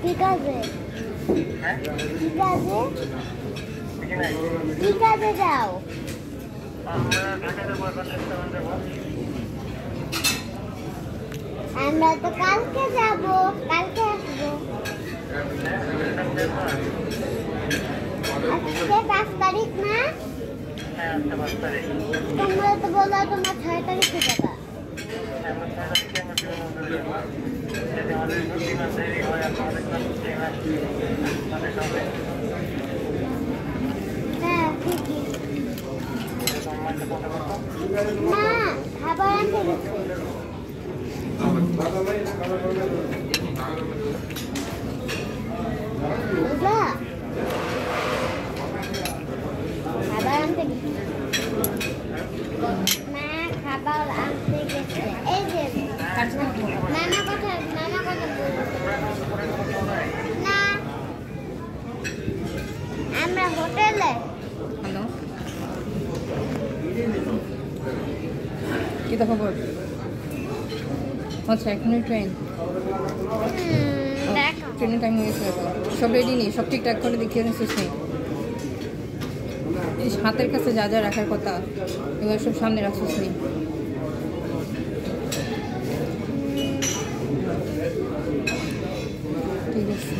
ঠিক আছে ঠিক আছে ঠিক আছে যাও। আমরা তো কালকে যাব, কালকে আসবো। আজকে 5 তারিখ না? তোমরা তো বলো তোমরা 6 তারিখে যাবা। হ্যাঁ ঠিকই। না খাবার আনতে গেছে। বুঝলা? খাবার আনতে গেছে। মা খাবার আনতে গেছে। এই যে নানা কথা না আমরা হোটেলে। হ্যালো, কি খবর? আচ্ছা এখনই ট্রেন, ট্রেনের টাইম হয়ে গেছে। সব রেডি নেই, সব ঠিকঠাক করে দেখিয়ে নিচ্ছিস নেই। হাতের কাছে যা যা রাখার কথা এবার সব সামনে রাখছিস নেই। ঠিক আছে।